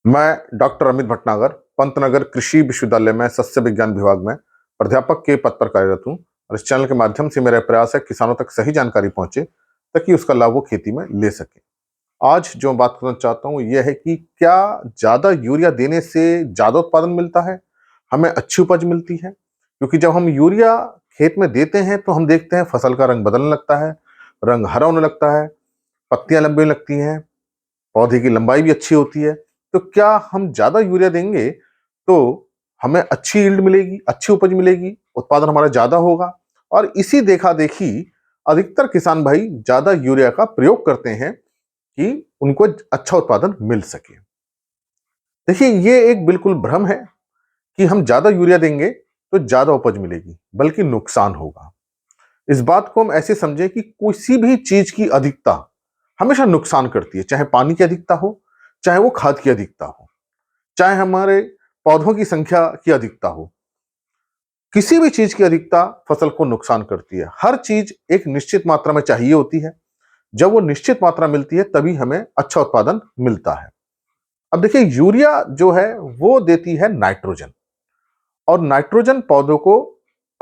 मैं डॉक्टर अमित भटनागर पंतनगर कृषि विश्वविद्यालय में सस्य विज्ञान विभाग में प्राध्यापक के पद पर कार्यरत हूँ और इस चैनल के माध्यम से मेरा प्रयास है किसानों तक सही जानकारी पहुंचे ताकि उसका लाभ वो खेती में ले सके। आज जो बात करना चाहता हूँ यह है कि क्या ज़्यादा यूरिया देने से ज़्यादा उत्पादन मिलता है, हमें अच्छी उपज मिलती है? क्योंकि जब हम यूरिया खेत में देते हैं तो हम देखते हैं फसल का रंग बदलने लगता है, रंग हरा होने लगता है, पत्तियां लंबी होने लगती हैं, पौधे की लंबाई भी अच्छी होती है। तो क्या हम ज़्यादा यूरिया देंगे तो हमें अच्छी यील्ड मिलेगी, अच्छी उपज मिलेगी, उत्पादन हमारा ज़्यादा होगा? और इसी देखा-देखी अधिकतर किसान भाई ज़्यादा यूरिया का प्रयोग करते हैं कि उनको अच्छा उत्पादन मिल सके। देखिए, ये एक बिल्कुल भ्रम है कि हम ज़्यादा यूरिया देंगे तो ज़्यादा उपज मिलेगी, बल्कि नुकसान होगा। इस बात को हम ऐसे समझें कि किसी भी चीज़ की अधिकता हमेशा नुकसान करती है, चाहे पानी की अधिकता हो, चाहे वो खाद की अधिकता हो, चाहे हमारे पौधों की संख्या की अधिकता हो। किसी भी चीज की अधिकता फसल को नुकसान करती है। हर चीज एक निश्चित मात्रा में चाहिए होती है। जब वो निश्चित मात्रा मिलती है तभी हमें अच्छा उत्पादन मिलता है। अब देखिए, यूरिया जो है वो देती है नाइट्रोजन, और नाइट्रोजन पौधों को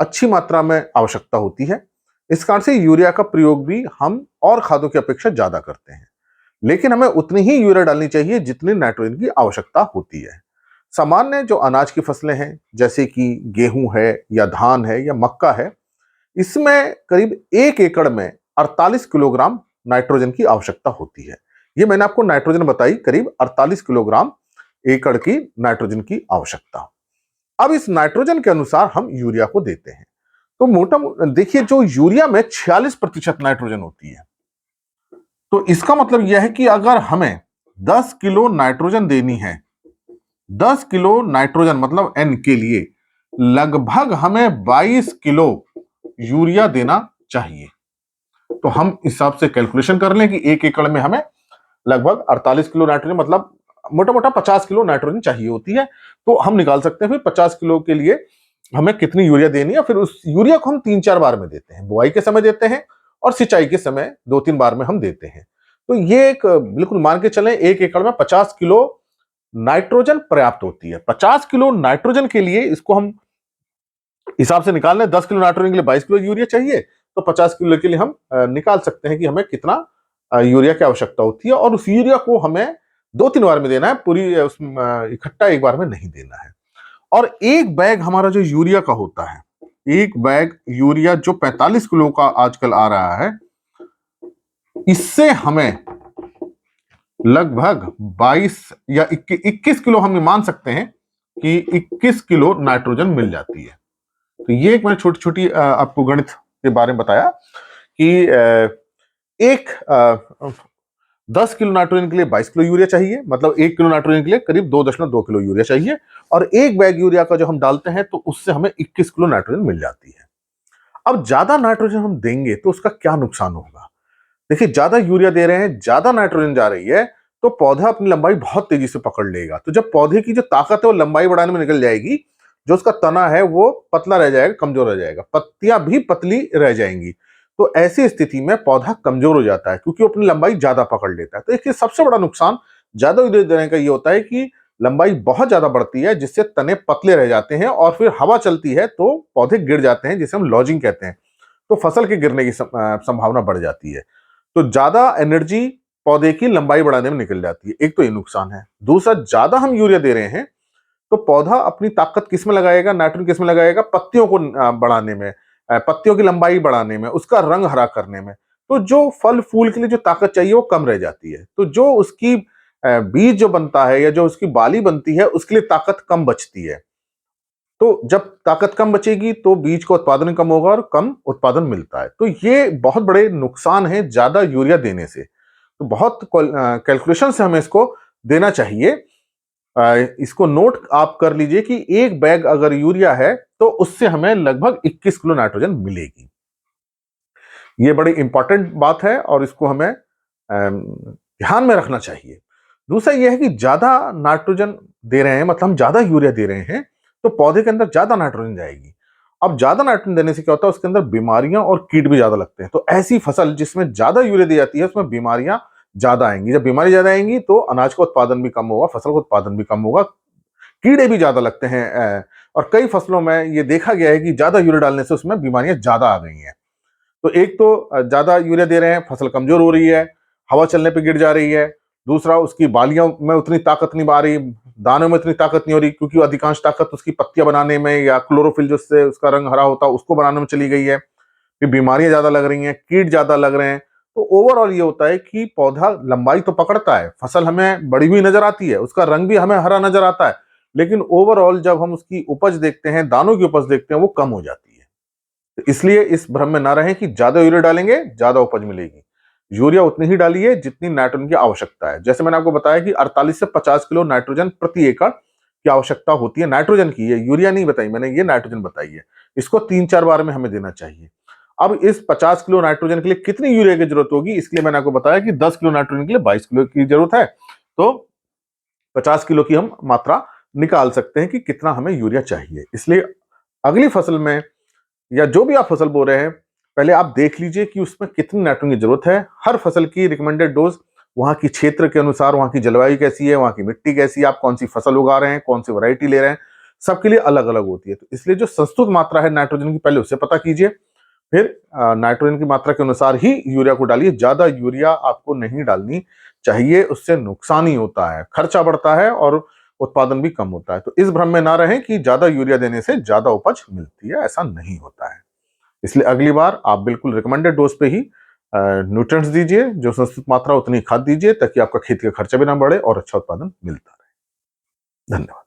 अच्छी मात्रा में आवश्यकता होती है। इस कारण से यूरिया का प्रयोग भी हम और खादों की अपेक्षा ज्यादा करते हैं, लेकिन हमें उतनी ही यूरिया डालनी चाहिए जितनी नाइट्रोजन की आवश्यकता होती है। सामान्य जो अनाज की फसलें हैं, जैसे कि गेहूं है या धान है या मक्का है, इसमें करीब 1 एकड़ में 48 किलोग्राम नाइट्रोजन की आवश्यकता होती है। ये मैंने आपको नाइट्रोजन बताई, करीब 48 किलोग्राम एकड़ की नाइट्रोजन की आवश्यकता। अब इस नाइट्रोजन के अनुसार हम यूरिया को देते हैं। तो देखिए, जो यूरिया में 46% नाइट्रोजन होती है, तो इसका मतलब यह है कि अगर हमें 10 किलो नाइट्रोजन देनी है, 10 किलो नाइट्रोजन मतलब एन के लिए लगभग हमें 22 किलो यूरिया देना चाहिए। तो हम इस हिसाब से कैलकुलेशन कर लें कि 1 एकड़ में हमें लगभग 48 किलो नाइट्रोजन मतलब मोटा मोटा 50 किलो नाइट्रोजन चाहिए होती है। तो हम निकाल सकते हैं फिर 50 किलो के लिए हमें कितनी यूरिया देनी है। फिर उस यूरिया को हम 3-4 बार में देते हैं, बुआई के समय देते हैं और सिंचाई के समय 2-3 बार में हम देते हैं। तो ये एक बिल्कुल मान के चलें, 1 एकड़ में 50 किलो नाइट्रोजन पर्याप्त होती है। 50 किलो नाइट्रोजन के लिए इसको हम हिसाब से निकाल लें, 10 किलो नाइट्रोजन के लिए 22 किलो यूरिया चाहिए, तो 50 किलो के लिए हम निकाल सकते हैं कि हमें कितना यूरिया की आवश्यकता होती है। और उस यूरिया को हमें 2-3 बार में देना है, पूरी इकट्ठा एक बार में नहीं देना है। और एक बैग हमारा जो यूरिया का होता है, एक बैग यूरिया जो 45 किलो का आजकल आ रहा है, इससे हमें लगभग 22 या 21 किलो हम मान सकते हैं कि 21 किलो नाइट्रोजन मिल जाती है। तो ये एक मैंने छोटी छोटी आपको गणित के बारे में बताया कि एक 10 किलो नाइट्रोजन के लिए 22 किलो यूरिया चाहिए, मतलब 1 किलो नाइट्रोजन के लिए करीब 2.2 किलो यूरिया चाहिए। और एक बैग यूरिया का जो हम डालते हैं तो उससे हमें 21 किलो नाइट्रोजन मिल जाती है। अब ज्यादा नाइट्रोजन हम देंगे तो उसका क्या नुकसान होगा? देखिए, ज्यादा यूरिया दे रहे हैं, ज्यादा नाइट्रोजन जा रही है, तो पौधा अपनी लंबाई बहुत तेजी से पकड़ लेगा। तो जब पौधे की जो ताकत है वो लंबाई बढ़ाने में निकल जाएगी, जो उसका तना है वो पतला रह जाएगा, कमजोर रह जाएगा, पत्तियां भी पतली रह जाएंगी। तो ऐसी स्थिति में पौधा कमजोर हो जाता है क्योंकि वो अपनी लंबाई ज्यादा पकड़ लेता है। तो इसके सबसे बड़ा नुकसान ज्यादा यूरिया देने का ये होता है कि लंबाई बहुत ज्यादा बढ़ती है, जिससे तने पतले रह जाते हैं और फिर हवा चलती है तो पौधे गिर जाते हैं, जिसे हम लॉजिंग कहते हैं। तो फसल के गिरने की संभावना बढ़ जाती है। तो ज्यादा एनर्जी पौधे की लंबाई बढ़ाने में निकल जाती है। एक तो ये नुकसान है। दूसरा, ज्यादा हम यूरिया दे रहे हैं तो पौधा अपनी ताकत किस में लगाएगा, नाइट्रोजन किस में लगाएगा? पत्तियों को बढ़ाने में, पत्तियों की लंबाई बढ़ाने में, उसका रंग हरा करने में। तो जो फल फूल के लिए जो ताकत चाहिए वो कम रह जाती है। तो जो उसकी बीज जो बनता है या जो उसकी बाली बनती है उसके लिए ताकत कम बचती है। तो जब ताकत कम बचेगी तो बीज का उत्पादन कम होगा और कम उत्पादन मिलता है। तो ये बहुत बड़े नुकसान है ज्यादा यूरिया देने से। तो बहुत कैलकुलेशन से हमें इसको देना चाहिए। इसको नोट आप कर लीजिए कि एक बैग अगर यूरिया है तो उससे हमें लगभग 21 किलो नाइट्रोजन मिलेगी। ये बड़ी इंपॉर्टेंट बात है और इसको हमें ध्यान में रखना चाहिए। दूसरा यह है कि ज्यादा नाइट्रोजन दे रहे हैं, मतलब हम ज्यादा यूरिया दे रहे हैं, तो पौधे के अंदर ज्यादा नाइट्रोजन जाएगी। अब ज्यादा नाइट्रोजन देने से क्या होता है, उसके अंदर बीमारियां और कीट भी ज्यादा लगते हैं। तो ऐसी फसल जिसमें ज्यादा यूरिया दी जाती है उसमें बीमारियां ज्यादा आएंगी। जब बीमारी ज्यादा आएंगी तो अनाज का उत्पादन भी कम होगा, फसल का उत्पादन भी कम होगा, कीड़े भी ज्यादा लगते हैं। और कई फसलों में ये देखा गया है कि ज्यादा यूरिया डालने से उसमें बीमारियां ज्यादा आ गई हैं। तो एक तो ज्यादा यूरिया दे रहे हैं, फसल कमजोर हो रही है, हवा चलने पे गिर जा रही है। दूसरा, उसकी बालियों में उतनी ताकत नहीं आ रही, दानों में इतनी ताकत नहीं हो रही, क्योंकि अधिकांश ताकत उसकी पत्तियां बनाने में या क्लोरोफिल जिससे उसका रंग हरा होता है उसको बनाने में चली गई है। फिर बीमारियां ज्यादा लग रही हैं, कीट ज्यादा लग रहे हैं। तो ओवरऑल ये होता है कि पौधा लंबाई तो पकड़ता है, फसल हमें बड़ी हुई नजर आती है, उसका रंग भी हमें हरा नजर आता है, लेकिन ओवरऑल जब हम उसकी उपज देखते हैं, दानों की उपज देखते हैं, वो कम हो जाती है। तो इसलिए इस भ्रम में ना रहें कि ज्यादा यूरिया डालेंगे ज्यादा उपज मिलेगी। यूरिया उतनी ही डालिए जितनी नाइट्रोजन की आवश्यकता है। जैसे मैंने आपको बताया कि 48 से 50 किलो नाइट्रोजन प्रति एकड़ की आवश्यकता होती है नाइट्रोजन की, ये यूरिया नहीं बताई मैंने, ये नाइट्रोजन बताई है। इसको 3-4 बार में हमें देना चाहिए। अब इस 50 किलो नाइट्रोजन के लिए कितनी यूरिया की जरूरत होगी, इसके लिए मैंने आपको बताया कि 10 किलो नाइट्रोजन के लिए 22 किलो की जरूरत है। तो 50 किलो की हम मात्रा निकाल सकते हैं कि कितना हमें यूरिया चाहिए। इसलिए अगली फसल में या जो भी आप फसल बो रहे हैं, पहले आप देख लीजिए कि उसमें कितनी नाइट्रोजन की जरूरत है। हर फसल की रिकमेंडेड डोज वहां की क्षेत्र के अनुसार, वहां की जलवायु कैसी है, वहां की मिट्टी कैसी है, आप कौन सी फसल उगा रहे हैं, कौन सी वैरायटी ले रहे हैं, सबके लिए अलग अलग होती है। तो इसलिए जो संस्तुत मात्रा है नाइट्रोजन की, पहले उससे पता कीजिए, फिर नाइट्रोजन की मात्रा के अनुसार ही यूरिया को डालिए। ज्यादा यूरिया आपको नहीं डालनी चाहिए, उससे नुकसान ही होता है, खर्चा बढ़ता है और उत्पादन भी कम होता है। तो इस भ्रम में ना रहें कि ज्यादा यूरिया देने से ज्यादा उपज मिलती है, ऐसा नहीं होता है। इसलिए अगली बार आप बिल्कुल रिकमेंडेड डोज पे ही न्यूट्रिएंट्स दीजिए, जो संस्कृत मात्रा उतनी खाद दीजिए, ताकि आपका खेती का खर्चा भी ना बढ़े और अच्छा उत्पादन मिलता रहे। धन्यवाद।